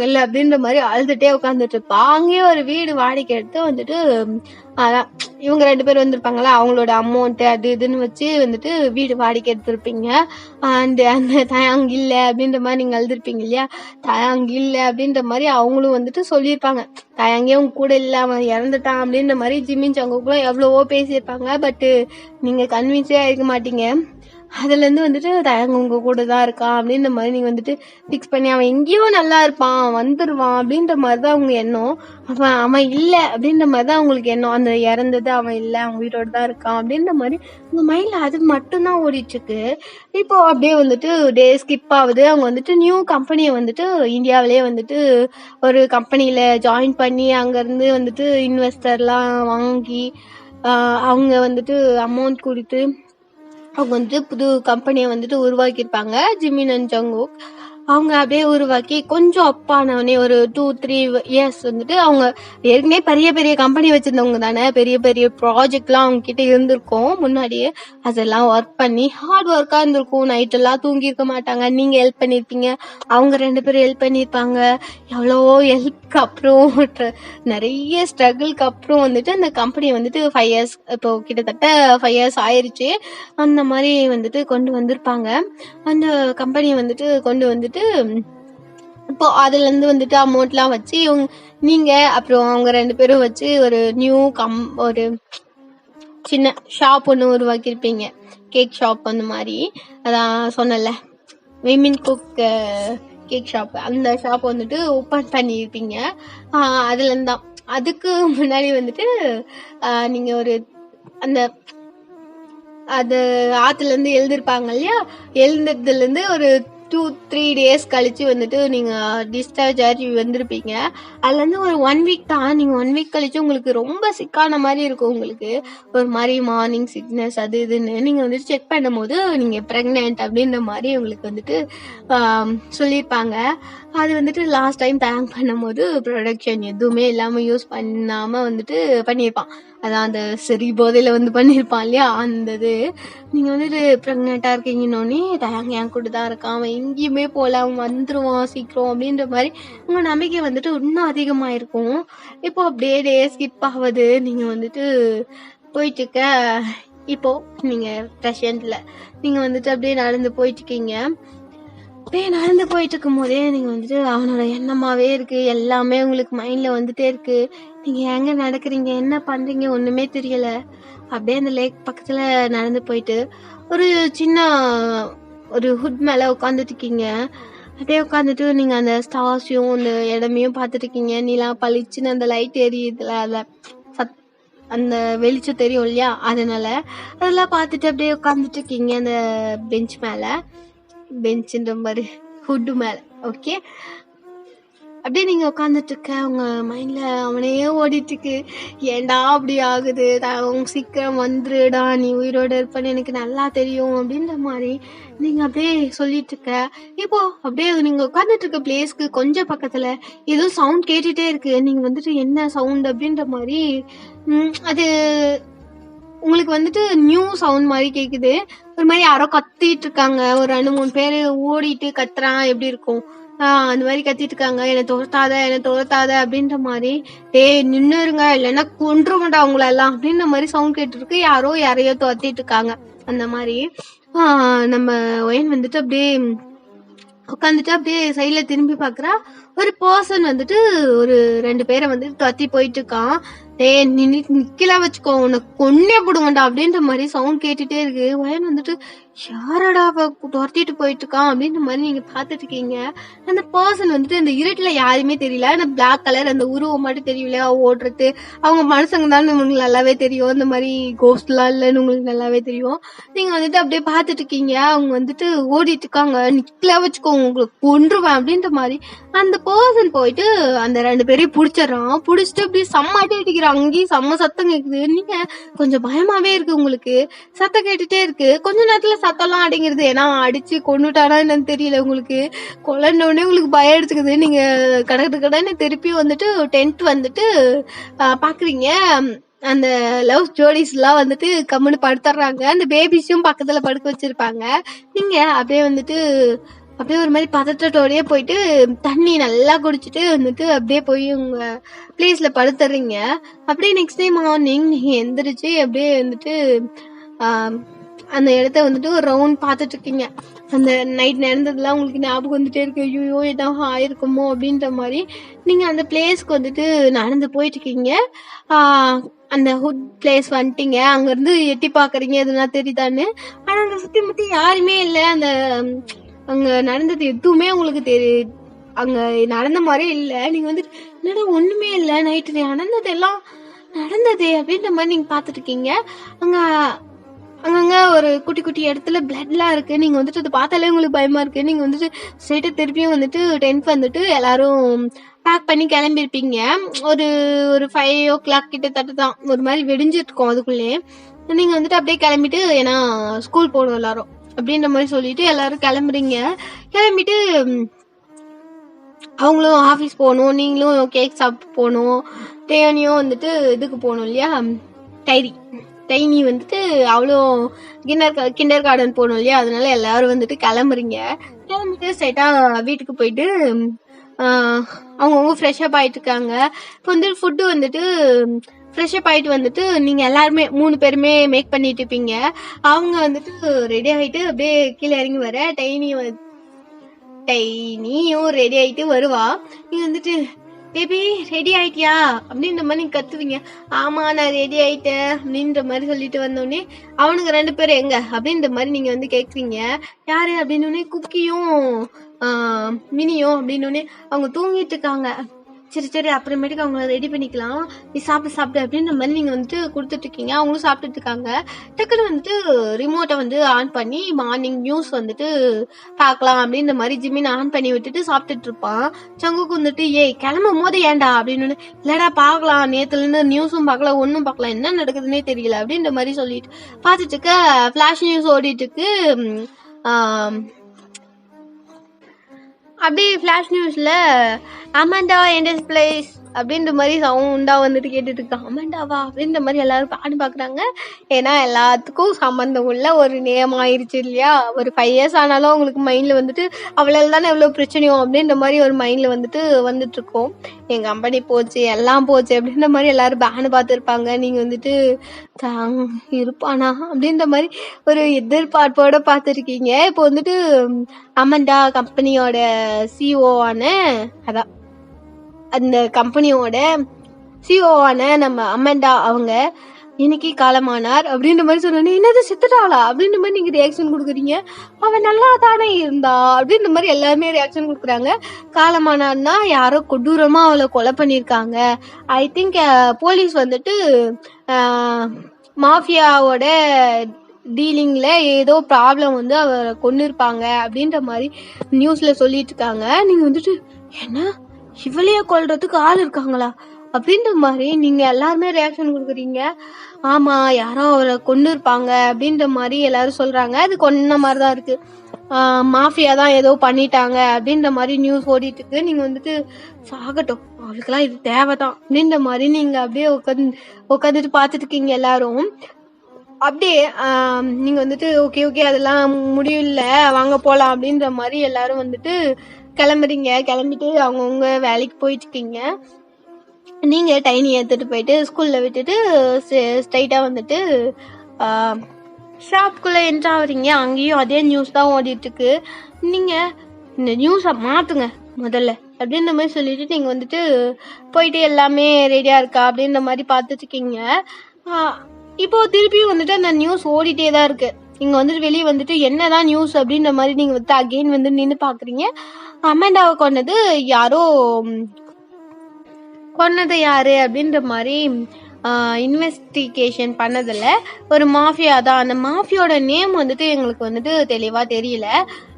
இல்ல அப்படின்ற மாதிரி அழுதுட்டே உட்காந்துட்டு இருப்பா. அங்கேயே ஒரு வீடு வாடகை எடுத்து வந்துட்டு அதான் இவங்க 2 பேர் வந்திருப்பாங்களா, அவங்களோட அமௌண்ட் அது இதுன்னு வச்சு வந்துட்டு வீடு வாடகை எடுத்திருப்பீங்க. அந்த தயாங் இல்ல அப்படின்ற மாதிரி நீங்க அழுதுருப்பீங்க இல்லையா, தயாங் இல்ல அப்படின்ற மாதிரி அவங்களும் வந்துட்டு சொல்லியிருப்பாங்க. தயாங்கே உங்க கூட இல்ல, அவன் இறந்துட்டான் அப்படின்ற மாதிரி ஜிம்மின் சங்குக்குள்ள எவ்வளவோ பேசியிருப்பாங்க. பட் நீங்க கன்வின்ஸே ஆயிருக்க மாட்டீங்க. அதுல இருந்து வந்துட்டு தயாங்க உங்க கூட தான் இருக்கான் அப்படின்ற மாதிரி நீங்க வந்துட்டு பிக்ஸ் பண்ணி, அவன் எங்கேயோ நல்லா இருப்பான் வந்துருவான் அப்படின்ற மாதிரிதான் அவங்க எண்ணம். அவன் இல்ல அப்படின்ற மாதிரிதான் அவங்களுக்கு எண்ணம். அந்த இறந்தது அவன் இல்ல, அவன் உயிரோட தான் இருக்கான் அப்படின்ற மாதிரி உங்க மைண்ட்ல அது மட்டும்தான் ஓடிட்டு இருக்கு. இப்போ அப்படியே வந்துட்டு டே ஸ்கிப் ஆகுது. அவங்க வந்துட்டு நியூ கம்பெனியை வந்துட்டு இந்தியாவிலேயே வந்துட்டு ஒரு கம்பெனியில ஜாயின் பண்ணி அங்க இருந்து வந்துட்டு இன்வெஸ்டர்லாம் வாங்கி அவங்க வந்துட்டு அமௌண்ட் கொடுத்து அவங்க வந்துட்டு புது கம்பெனியை வந்துட்டு உருவாக்கியிருப்பாங்க. ஜிமின் அண்ட் ஜங்குக் அவங்க அப்படியே உருவாக்கி கொஞ்சம் அப்பானவனே ஒரு 2-3 years வந்துட்டு அவங்க ஏற்கனவே பெரிய பெரிய கம்பெனி வச்சிருந்தவங்க தானே, பெரிய பெரிய ப்ராஜெக்ட்லாம் அவங்க கிட்ட இருந்திருக்கும் முன்னாடியே. அதெல்லாம் ஒர்க் பண்ணி ஹார்ட் ஒர்க்கா இருந்திருக்கும். நைட் எல்லாம் தூங்கி இருக்க மாட்டாங்க. நீங்க ஹெல்ப் பண்ணிருப்பீங்க, அவங்க 2 பேரும் ஹெல்ப் பண்ணிருப்பாங்க. எவ்வளவோ ஹெல்ப்க்கு அப்புறம் நிறைய ஸ்ட்ரகிள்க்கு அப்புறம் வந்துட்டு அந்த கம்பெனி வந்துட்டு 5 years, இப்போ கிட்டத்தட்ட 5 years ஆயிருச்சு. அந்த மாதிரி வந்துட்டு கொண்டு வந்திருப்பாங்க. அந்த கம்பெனியை வந்துட்டு கொண்டு வந்துட்டு இப்போ அதுல இருந்து வந்துட்டு அமௌண்ட் எல்லாம் வச்சு நீங்க அப்புறம் அவங்க 2 பேரும் வச்சு ஒரு நியூ ஒரு சின்ன ஷாப் ஒண்ணு உருவாக்கியிருப்பீங்க, கேக் ஷாப் அந்த மாதிரி. அதான் சொன்னல விமின் குக் கேக் ஷாப், அந்த ஷாப் வந்துட்டு ஓபன் பண்ணியிருப்பீங்க. அதுல இருந்தான். அதுக்கு முன்னாடி வந்துட்டு நீங்க ஒரு அந்த அது ஆத்துல இருந்து எழுதிருப்பாங்க இல்லையா, எழுந்ததுல இருந்து ஒரு 2-3 days கழிச்சு வந்துட்டு நீங்க டிஸ்சார்ஜ் ஆகி வந்திருப்பீங்க. அதுல இருந்து ஒரு 1 week தான். நீங்க 1 week கழிச்சு உங்களுக்கு ரொம்ப சிக்கான மாதிரி இருக்கும். உங்களுக்கு ஒரு மாதிரி மார்னிங் சிக்னஸ் அது இதுன்னு நீங்க வந்துட்டு செக் பண்ணும் போது நீங்க பிரெக்னென்ட் அப்படின்ற மாதிரி உங்களுக்கு வந்துட்டு சொல்லியிருப்பாங்க. அது வந்துட்டு லாஸ்ட் டைம் தேங்க் பண்ணும் போது ப்ரொடக்ஷன் எதுவுமே இல்லாம யூஸ் பண்ணாம வந்துட்டு பண்ணியிருப்பான். அதான் அந்த சரி போதையில வந்து பண்ணியிருப்பான் இல்லையா, அந்த இது. நீங்க வந்துட்டு பிரெக்னெண்டா இருக்கீங்கன்னொன்னே தயாங்க என் கூட தான் இருக்கான், அவன் எங்கேயுமே போல, அவன் வந்துருவான் சீக்கிரம் அப்படின்ற மாதிரி உங்க நம்பிக்கை வந்துட்டு இன்னும் அதிகமாயிருக்கும். இப்போ அப்படியே டே ஸ்கிப் ஆகுது. நீங்க வந்துட்டு போயிட்டு இருக்க. இப்போ நீங்க பிரசன்ட்ல நீங்க வந்துட்டு அப்படியே நடந்து போயிட்டு இருக்கீங்க. அப்படியே நடந்து போயிட்டு இருக்கும் போதே நீங்க வந்துட்டு அவனோட எண்ணமாவே இருக்கு. எல்லாமே உங்களுக்கு மைண்ட்ல வந்துட்டே இருக்கு. நீங்க எங்க நடக்கிறீங்க, என்ன பண்றீங்க ஒண்ணுமே தெரியல. அப்படியே அந்த லேக் பக்கத்துல நடந்து போயிட்டு ஒரு சின்ன ஒரு ஹுட் மேல உட்காந்துட்டு இருக்கீங்க. அப்படியே உட்காந்துட்டு நீங்க அந்த ஸ்டார்ஸையும் அந்த இடமையும் பார்த்துட்டு இருக்கீங்க. நீலாம் பளிச்சுன்னு அந்த லைட் எரியுதுல, அதுல அந்த வெளிச்சம் தெரியும் இல்லையா, அதனால அதெல்லாம் பார்த்துட்டு அப்படியே உட்காந்துட்டு இருக்கீங்க அந்த பெஞ்ச் மேல, பெஞ்சுன்ற மாதிரி ஹுட்டு மேல. ஓகே, அப்படியே நீங்க உட்காந்துட்டு இருக்க உங்க மைண்ட்ல அவனே ஓடிட்டு இருக்கு. ஏன்டா அப்படி ஆகுது, அவங்க சீக்கிரம் வந்துருடா, நீ உயிரோட இருப்பன்னு எனக்கு நல்லா தெரியும் அப்படின்ற மாதிரி நீங்க அப்படியே சொல்லிட்டு இருக்க. இப்போ அப்படியே நீங்க உட்காந்துட்டு இருக்க பிளேஸ்க்கு கொஞ்சம் பக்கத்துல ஏதோ சவுண்ட் கேட்டுட்டே இருக்கு. நீங்க வந்துட்டு என்ன சவுண்ட் அப்படின்ற மாதிரி அது உங்களுக்கு வந்துட்டு நியூ சவுண்ட் மாதிரி கேக்குது. ஒரு மாதிரி யாரோ கத்திட்டு இருக்காங்க, ஒரு 2-3 பேரு ஓடிட்டு கத்துறான் எப்படி இருக்கும், அந்த மாதிரி கத்திட்டு இருக்காங்க. என்னை துரத்தாத அப்படின்ற மாதிரி. நின்னுருங்க இல்லைன்னா கொன்றுமாட்டா அவங்கள எல்லாம் அப்படின்ற மாதிரி சவுண்ட் கேட்டு இருக்கு. யாரையோ துரத்திட்டு இருக்காங்க அந்த மாதிரி. நம்ம ஒயன் வந்துட்டு அப்படியே உட்காந்துட்டு அப்படியே சைட்ல திரும்பி பாக்குறா. ஒரு பர்சன் வந்துட்டு ஒரு 2 பேரை வந்து துரத்தி போயிட்டு இருக்கான். நிக்கல வச்சுக்கோ, உனக்கு கொன்னே போடுங்கண்டா அப்படின்ற மாதிரி சவுண்ட் கேட்டுட்டே இருக்கு. ஒயன் வந்துட்டு யாரடா துரத்திட்டு போயிட்டு இருக்கான் அப்படின்ற மாதிரி நீங்க பாத்துட்டு இருக்கீங்க. அந்த பர்சன் வந்துட்டு அந்த இருட்டுல யாருமே தெரியல. அந்த பிளாக் கலர் அந்த உருவம் மட்டும் தெரியல ஓடுறது. அவங்க மனுஷங்க தான் உங்களுக்கு நல்லாவே தெரியும். இந்த மாதிரி கோஸ்ட் எல்லாம் இல்லைன்னு உங்களுக்கு நல்லாவே தெரியும். நீங்க வந்துட்டு அப்படியே பாத்துட்டு இருக்கீங்க. அவங்க வந்துட்டு ஓடிட்டு இருக்காங்க. நிக்கல வச்சுக்கோ, உங்களுக்கு கொன்றுவேன் அப்படின்ற மாதிரி. அந்த பர்சன் போயிட்டு அந்த 2 பேரையும் புடிச்சிடறான். புடிச்சிட்டு அப்படியே செம்ம அடி அடிக்கிறான். அங்கேயும் செம்ம சத்தம் கேக்குது. நீங்க கொஞ்சம் பயமாவே இருக்கு உங்களுக்கு. சத்தம் கேட்டுட்டே இருக்கு. கொஞ்ச நேரத்துல சத்தம் எல்லாம் அடங்கிருது. ஏன்னா அடிச்சு கொண்டுட்டானா என்னன்னு தெரியல உங்களுக்கு. கொல்லனோடனே உங்களுக்கு பயம் எடுத்துக்குது. நீங்க கடன்னு திருப்பி வந்துட்டு டென்ட் வந்துட்டு பாக்குறீங்க. அந்த லவ் ஜோடிஸ் எல்லாம் வந்துட்டு கம்முன்னு படுத்துறாங்க. அந்த பேபிஸும் பக்கத்துல படுக்க வச்சிருப்பாங்க. நீங்க அப்படியே வந்துட்டு அப்படியே ஒரு மாதிரி பதட்டத்தோடயே போயிட்டு தண்ணி நல்லா குடிச்சிட்டு வந்துட்டு அப்படியே போய் உங்க பிளேஸ்ல படுத்துறீங்க. அப்படியே நெக்ஸ்ட் டே மார்னிங் நீங்க எந்திரிச்சு அப்படியே வந்துட்டு அந்த இடத்த வந்துட்டு ஒரு ரவுண்ட் பாத்துட்டு இருக்கீங்க. அந்த நைட் நடந்ததுலாம் உங்களுக்கு ஞாபகம் வந்துட்டே இருக்கு. ஐயோ ஏதாவது ஆயிருக்குமோ அப்படின்ற மாதிரி நீங்க அந்த பிளேஸ்க்கு வந்துட்டு நடந்து போயிட்டு இருக்கீங்க. அந்த ஹுட் பிளேஸ் வந்துட்டீங்க. அங்க இருந்து எட்டி பாக்குறீங்க எதுனா தெரியுதான்னு. ஆனா அங்க சுத்தி முத்தி யாருமே இல்ல. அந்த அங்க நடந்தது எதுவுமே உங்களுக்கு அங்க நடந்த மாதிரி இல்ல. நீங்க வந்துட்டு என்னடா ஒண்ணுமே இல்ல, நைட்டு நடந்ததெல்லாம் நடந்தது அப்படின்ற மாதிரி நீங்க பாத்துட்டு இருக்கீங்க. அங்கங்க ஒரு குட்டி குட்டி இடத்துல பிளட்லாம் இருக்கு. நீங்க வந்துட்டு அதை பார்த்தாலே உங்களுக்கு பயமா இருக்கு. நீங்க வந்துட்டு ஸ்ட்ரெயிட்டா திருப்பியும் வந்துட்டு டென்ட் வந்துட்டு எல்லாரும் பேக் பண்ணி கிளம்பிருப்பீங்க. ஒரு 5 o'clock கிட்டத்தட்ட தான், ஒரு மாதிரி வெடிஞ்சிட்டு இருக்கோம். அதுக்குள்ளே நீங்க வந்துட்டு அப்படியே கிளம்பிட்டு, ஏன்னா ஸ்கூல் போகணும் எல்லாரும் அப்படின்ற மாதிரி சொல்லிட்டு எல்லாரும் கிளம்புறீங்க. கிளம்பிட்டு அவங்களும் ஆபீஸ் போகணும், நீங்களும் கேக் சாப்பிட்டு போகணும். தேனியும் வந்துட்டு இதுக்கு போகணும் இல்லையா, டைனி வந்துட்டு அவ்வளோ கிண்டர் கார்டன் போகணும் இல்லையா, அதனால எல்லாரும் வந்துட்டு கிளம்புறீங்க. கிளம்பிட்டு ஸ்ட்ரைட்டா வீட்டுக்கு போயிட்டு அவங்கவுங்க ஃப்ரெஷ்அப் ஆயிட்டு இருக்காங்க. இப்போ வந்துட்டு ஃபுட்டு வந்துட்டு ஃப்ரெஷ்அப் ஆயிட்டு வந்துட்டு நீங்க எல்லாருமே 3 பேருமே மேக் பண்ணிட்டு இருப்பீங்க. அவங்க வந்துட்டு ரெடி ஆயிட்டு அப்படியே கீழே இறங்கி வர டைனியும் ரெடி ஆயிட்டு வருவா. நீங்க வந்துட்டு பேபி ரெடி ஆயிட்டியா அப்படின்ற மாதிரி நீங்க கத்துவீங்க. ஆமா நான் ரெடி ஆயிட்டேன் அப்படின்ற மாதிரி சொல்லிட்டு வந்தோடனே அவனுங்க 2 பேரும் எங்க அப்படின்ற மாதிரி நீங்க வந்து கேக்குறீங்க. யாரு அப்படின்னு குக்கியும் மினியும் அப்படின்னு அவங்க தூங்கிட்டு இருக்காங்க. சரி அப்புறமேட்டுக்கு அவங்க ரெடி பண்ணிக்கலாம், நீ சாப்பிட்டு அப்படின்ற மாதிரி நீங்க வந்துட்டு கொடுத்துட்டு இருக்கீங்க. அவங்களும் சாப்பிட்டுட்டு இருக்காங்க. டக்குன்னு வந்துட்டு ரிமோட்டை வந்து ஆன் பண்ணி மார்னிங் நியூஸ் வந்துட்டு பார்க்கலாம் அப்படின்ற மாதிரி ஜிம்மின் ஆன் பண்ணி விட்டுட்டு சாப்பிட்டுட்டு இருப்பான். சங்குக்கு வந்துட்டு கிளம்பும் போது ஏன்டா அப்படின்னு, இல்லடா பார்க்கலாம், நேத்துல இருந்து நியூஸும் பார்க்கல ஒன்னும் பார்க்கலாம், என்ன நடக்குதுன்னே தெரியல அப்படின்ற மாதிரி சொல்லிட்டு பார்த்துட்டு இருக்க. ஃபிளாஷ் நியூஸ் ஓடிட்டு இருக்கு. அப்படியே ஃபிளாஷ் நியூஸ்ல அமாண்டா எண்டஸ் பிளேஸ் அப்படின்ற மாதிரி சவுண்டா வந்துட்டு கேட்டுட்டு இருக்கான். அமாண்டாவா அப்படின்ற மாதிரி எல்லாரும் பாடு பாக்குறாங்க. ஏன்னா எல்லாத்துக்கும் சம்பந்தம் உள்ள ஒரு நேம் ஆயிருச்சு இல்லையா. ஒரு 5 years ஆனாலும் அவங்களுக்கு மைண்ட்ல வந்துட்டு அவ்வளவு தானே எவ்வளவு பிரச்சனையும் அப்படின்ற மாதிரி ஒரு மைண்ட்ல வந்துட்டு இருக்கோம். என் கம்பெனி போச்சு எல்லாம் போச்சு அப்படின்ற மாதிரி எல்லாரும் பேனு பார்த்துருப்பாங்க. நீங்க வந்துட்டு இருப்பானா அப்படின்ற மாதிரி ஒரு எதிர்பார்ப்போட பார்த்துருக்கீங்க. இப்போ வந்துட்டு அமாண்டா கம்பெனியோட சிஓவான அதான் அந்த கம்பெனியோட சிஓவான நம்ம அமாண்டா அவங்க இன்னைக்கு காலமானார் அப்படின்ற மாதிரி சொன்னோன்னே என்னது செத்துட்டாளா அப்படின்ற மாதிரி நீங்க ரியாக்ஷன் கொடுக்குறீங்க. அவன் நல்லா தானே இருந்தா அப்படின்ற மாதிரி எல்லாருமே ரியாக்ஷன் கொடுக்குறாங்க. காலமானார்னா யாரோ கொடூரமா அவளை கொலை பண்ணியிருக்காங்க. ஐ திங்க் போலீஸ் வந்துட்டு மாஃபியாவோட டீலிங்ல ஏதோ ப்ராப்ளம் வந்து அவரை கொண்டு இருப்பாங்க அப்படின்ற மாதிரி நியூஸ்ல சொல்லிட்டு இருக்காங்க. நீங்க வந்துட்டு என்ன இவளைய கொல்றதுக்கு ஆள் இருக்காங்களா அப்படின்ற மாதிரி நீங்க எல்லாருமே ரியாக்ஷன் கொடுக்குறீங்க. ஆமா யாரோ அவரை கொண்டு இருப்பாங்க அப்படின்ற மாதிரி எல்லாரும் சொல்றாங்க. அது கொன்ன மாதிரிதான் இருக்கு. மாஃபியா தான் ஏதோ பண்ணிட்டாங்க அப்படின்ற மாதிரி நியூஸ் ஓடிட்டு இருக்கு. நீங்க வந்துட்டு சாகட்டும் அவளுக்கெல்லாம் இது தேவைதான் அப்படின்ற மாதிரி நீங்க அப்படியே உட்காந்துட்டு பாத்துட்டு இருக்கீங்க எல்லாரும். அப்படியே நீங்க வந்துட்டு ஓகே ஓகே அதெல்லாம் முடியல வாங்க போலாம் அப்படின்ற மாதிரி எல்லாரும் வந்துட்டு கிளம்புறீங்க. கிளம்பிட்டு அவங்கவுங்க வேலைக்கு போயிட்டு இருக்கீங்க. நீங்க டைனி எடுத்துட்டு போயிட்டு ஸ்கூல்ல விட்டுட்டு ஸ்ட்ரைட்டா வந்துட்டு ஷாப்குள்ள என்ட்ரு ஆகுறீங்க. அங்கேயும் அதே நியூஸ் தான் ஓடிட்டு இருக்கு. நீங்க இந்த நியூஸை மாத்துங்க முதல்ல அப்படின்ற மாதிரி சொல்லிட்டு நீங்க வந்துட்டு போயிட்டு எல்லாமே ரெடியா இருக்கா அப்படின்ற மாதிரி பார்த்துட்டு இருக்கீங்க. இப்போ திருப்பியும் வந்துட்டு அந்த நியூஸ் ஓடிட்டே தான் இருக்கு. நீங்க வந்துட்டு வெளியே வந்துட்டு என்னதான் நியூஸ் அப்படின்ற மாதிரி நீங்க வந்து அகெயின் வந்து நின்று பாக்குறீங்க. அமெண்டாவை கொண்டது யாரு அப்படின்ற மாதிரி இன்வெஸ்டிகேஷன் பண்ணதில்ல. ஒரு மாஃபியா தான். அந்த மாஃபியோட நேம் வந்துட்டு எங்களுக்கு வந்துட்டு தெளிவா தெரியல.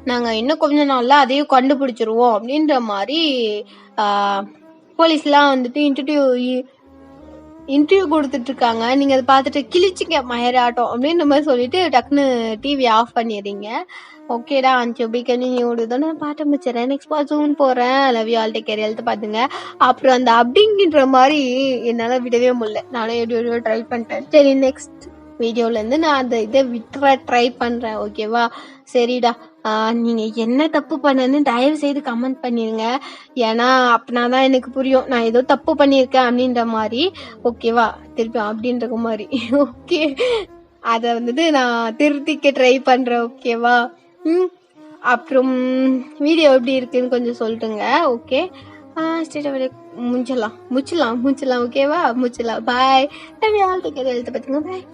நாங்க இன்னும் கொஞ்ச நாள்ல அதையும் கண்டுபிடிச்சிருவோம் அப்படின்ற மாதிரி போலீஸ்லாம் வந்துட்டு இன்டர்வியூ கொடுத்துட்டு இருக்காங்க. நீங்க அதை பார்த்துட்டு கிழிச்சிங்க மயராட்டம் அப்படின்ற மாதிரி சொல்லிட்டு டக்குன்னு டிவி ஆஃப் பண்ணிடுறீங்க. ஓகேடா அஞ்சு பாட்டு முடிச்சிடறேன். நெக்ஸ்ட் ஜூன் போறேன். Love you all take care health பாத்துங்க. அப்புறம் அந்த அப்படிங்கிற மாதிரி என்னால விடவே முடியல. நானும் எப்படி ட்ரை பண்ணிட்டேன். சரி நெக்ஸ்ட் வீடியோல இருந்து நான் அந்த இதை விட்டுற ட்ரை பண்றேன். ஓகேவா? சரிடா. நீங்க என்ன தப்பு பண்ணன்னு தயவு செய்து கமெண்ட் பண்ணிருங்க. ஏன்னா அப்படின்னாதான் எனக்கு புரியும் நான் ஏதோ தப்பு பண்ணியிருக்கேன் அப்படின்ற மாதிரி. ஓகேவா? திருப்பி அப்படின்ற மாதிரி. ஓகே அத வந்துட்டு நான் திருத்திக்க ட்ரை பண்றேன். ஓகேவா? அப்புறம் வீடியோ எப்படி இருக்குன்னு கொஞ்சம் சொல்லிட்டுங்க. ஓகே முடிச்சலாம். ஓகேவா? முடிச்சலாம். Bye. Love you all take care health பாத்துங்க. பாய்.